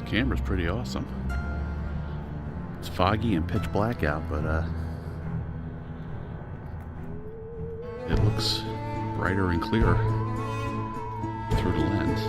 Camera's pretty awesome. It's foggy and pitch black out, but it looks brighter and clearer through the lens.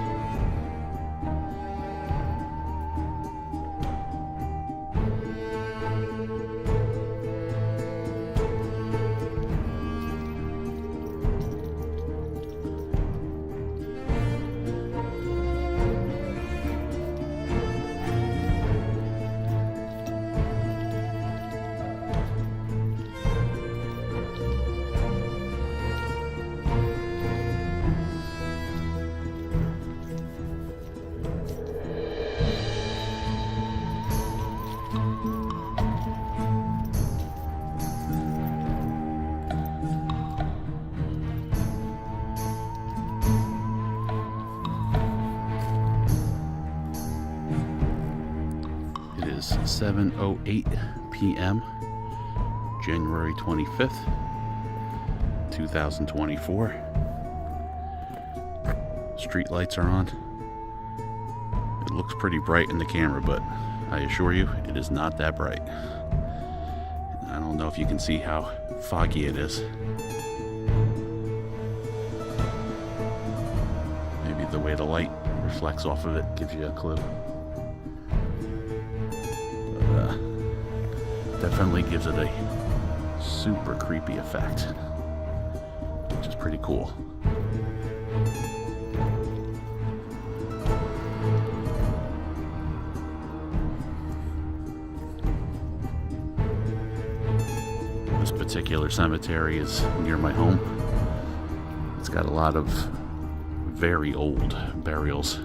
It is 7:08 p.m. January 25th, 2024. Street lights are on. It looks pretty bright in the camera, but I assure you, it is not that bright. I don't know if you can see how foggy it is. Maybe the way the light reflects off of it gives you a clue. Definitely gives it a super creepy effect, which is pretty cool. This particular cemetery is near my home. It's got a lot of very old burials.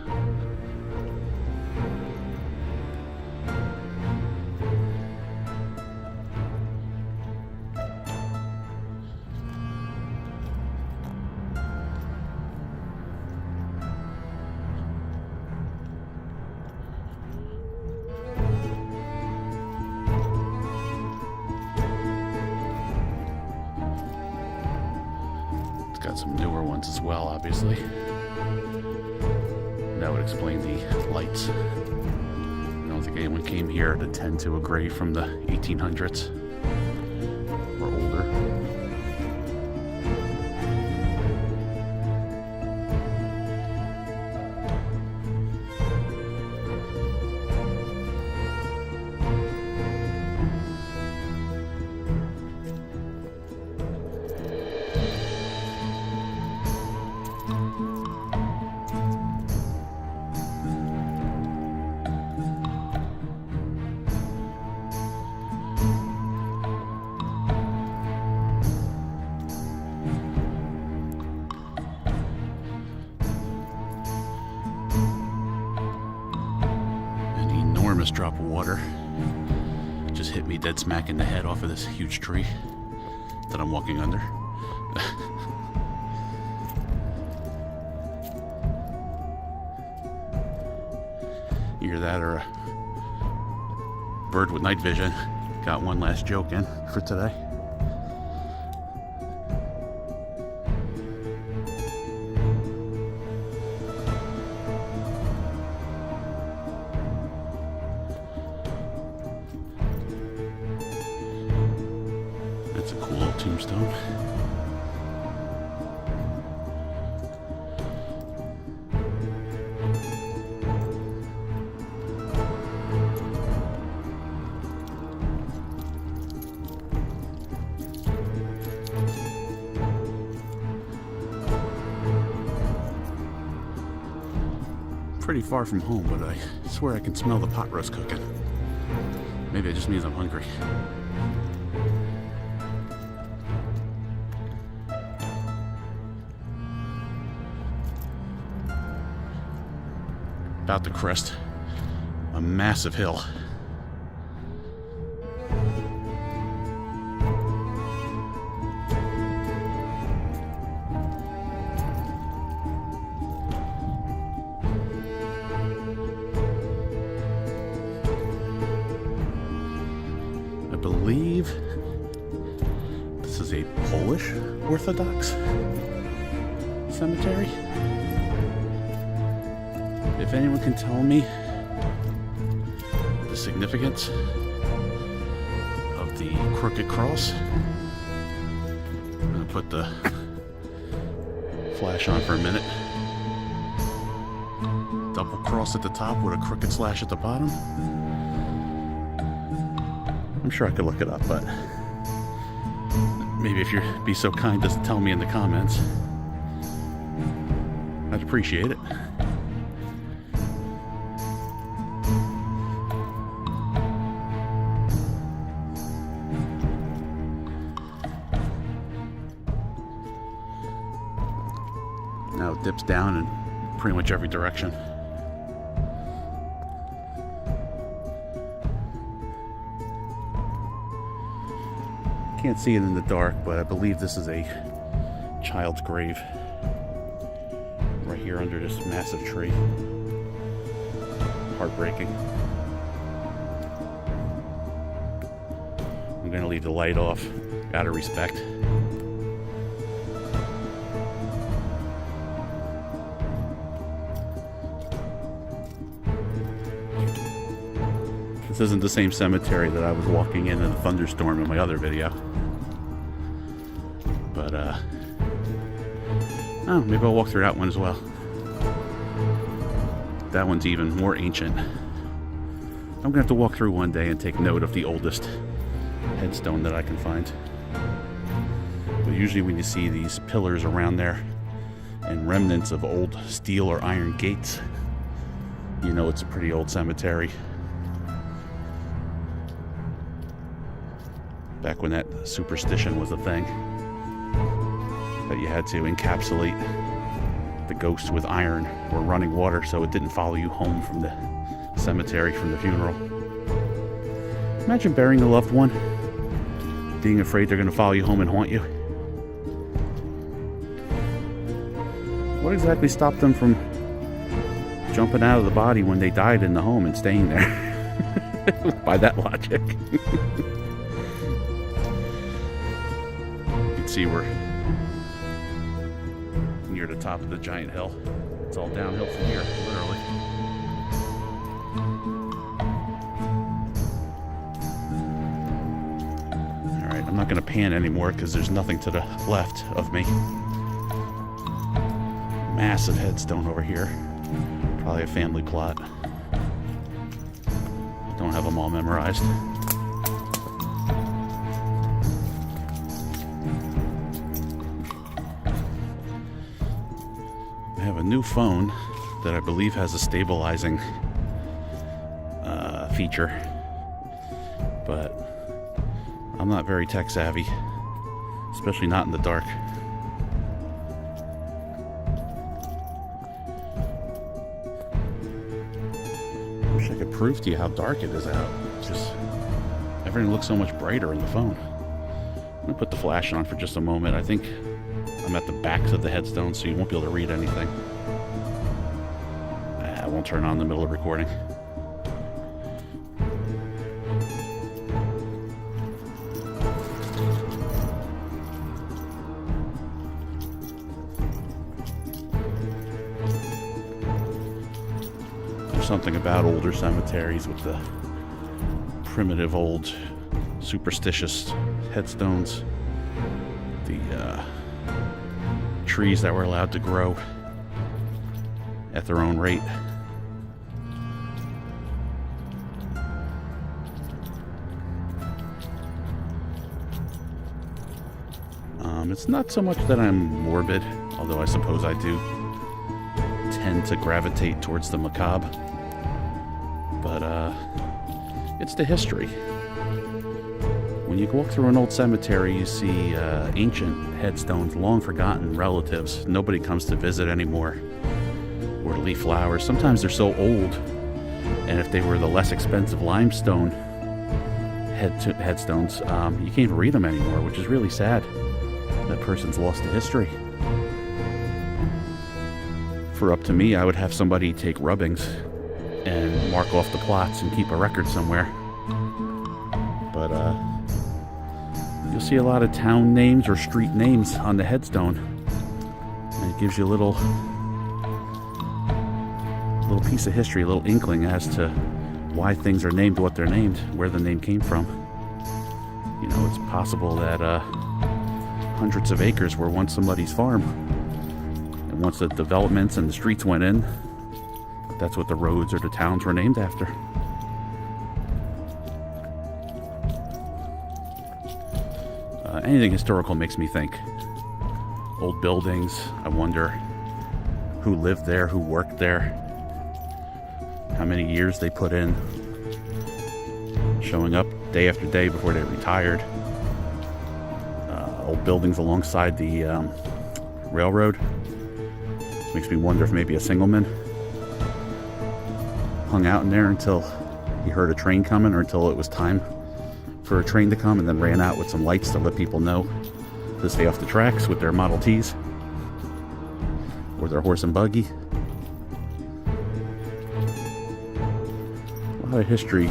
Got some newer ones as well, obviously. That would explain the lights. I don't think anyone came here to tend to a grave from the 1800s or older. Enormous drop of water just hit me dead smack in the head off of this huge tree that I'm walking under. Either that or a bird with night vision got one last joke in for today. That's a cool old tombstone. Pretty far from home, but I swear I can smell the pot roast cooking. Maybe it just means I'm hungry. About to crest a massive hill. I believe this is a Polish Orthodox cemetery. If anyone can tell me significance of the crooked cross. I'm going to put the flash on for a minute. Double cross at the top with a crooked slash at the bottom. I'm sure I could look it up, but maybe if you'd be so kind as to tell me in the comments, I'd appreciate it. Now it dips down in pretty much every direction. Can't see it in the dark, but I believe this is a child's grave right here under this massive tree. Heartbreaking. I'm gonna leave the light off out of respect. This isn't the same cemetery that I was walking in a thunderstorm in my other video. But, oh, maybe I'll walk through that one as well. That one's even more ancient. I'm gonna have to walk through one day and take note of the oldest headstone that I can find. But usually when you see these pillars around there and remnants of old steel or iron gates, you know it's a pretty old cemetery. Back when that superstition was a thing, that you had to encapsulate the ghost with iron or running water so it didn't follow you home from the cemetery from the funeral. Imagine burying a loved one, being afraid they're going to follow you home and haunt you. What exactly stopped them from jumping out of the body when they died in the home and staying there? By that logic. You can see we're near the top of the giant hill. It's all downhill from here, literally. Alright, I'm not going to pan anymore because there's nothing to the left of me. Massive headstone over here. Probably a family plot. I don't have them all memorized. I have a new phone that I believe has a stabilizing feature, but I'm not very tech savvy, especially not in the dark. I wish I could prove to you how dark it is out. It's just everything looks so much brighter in the phone. I'm gonna put the flash on for just a moment. I think I'm at the backs of the headstone, so you won't be able to read anything. I won't turn on in the middle of recording. There's something about older cemeteries with the primitive old superstitious headstones. The trees that were allowed to grow at their own rate. It's not so much that I'm morbid, although I suppose I do tend to gravitate towards the macabre, but it's the history. When you walk through an old cemetery, you see ancient headstones, long forgotten relatives. Nobody comes to visit anymore, or to leave flowers. Sometimes they're so old, and if they were the less expensive limestone headstones, you can't even read them anymore, which is really sad. That person's lost to history. For up to me, I would have somebody take rubbings and mark off the plots and keep a record somewhere. But you'll see a lot of town names or street names on the headstone, and it gives you a little piece of history, a little inkling as to why things are named what they're named, where the name came from. You know, it's possible that hundreds of acres were once somebody's farm. And once the developments and the streets went in, that's what the roads or the towns were named after. Anything historical makes me think. Old buildings, I wonder who lived there, who worked there, how many years they put in, showing up day after day before they retired. Old buildings alongside the railroad. Makes me wonder if maybe a singleman hung out in there until he heard a train coming, or until it was time for a train to come, and then ran out with some lights to let people know to stay off the tracks with their Model Ts or their horse and buggy. A lot of history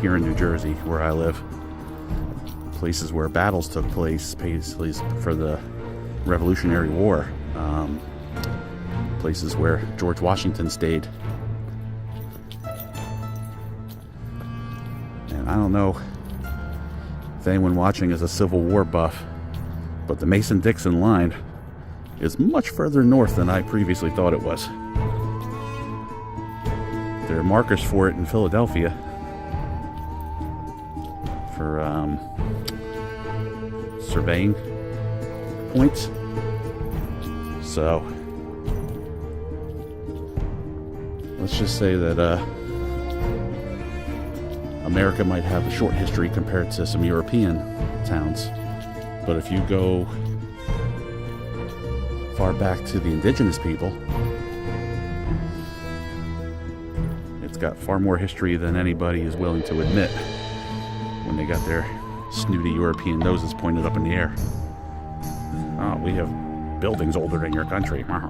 here in New Jersey, where I live. Places where battles took place, places for the Revolutionary War, places where George Washington stayed. And I don't know if anyone watching is a Civil War buff, but the Mason-Dixon line is much further north than I previously thought it was. There are markers for it in Philadelphia for surveying points. So let's just say that America might have a short history compared to some European towns. But if you go far back to the indigenous people, it's got far more history than anybody is willing to admit when they got their snooty European noses pointed up in the air. Oh, we have buildings older than your country. Well,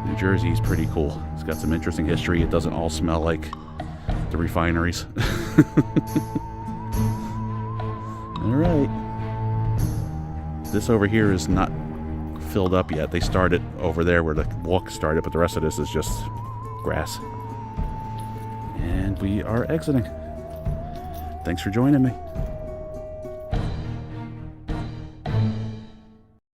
New Jersey's pretty cool. It's got some interesting history. It doesn't all smell like the refineries. All right. This over here is not filled up yet. They started over there where the walk started, but the rest of this is just grass. And we are exiting. Thanks for joining me.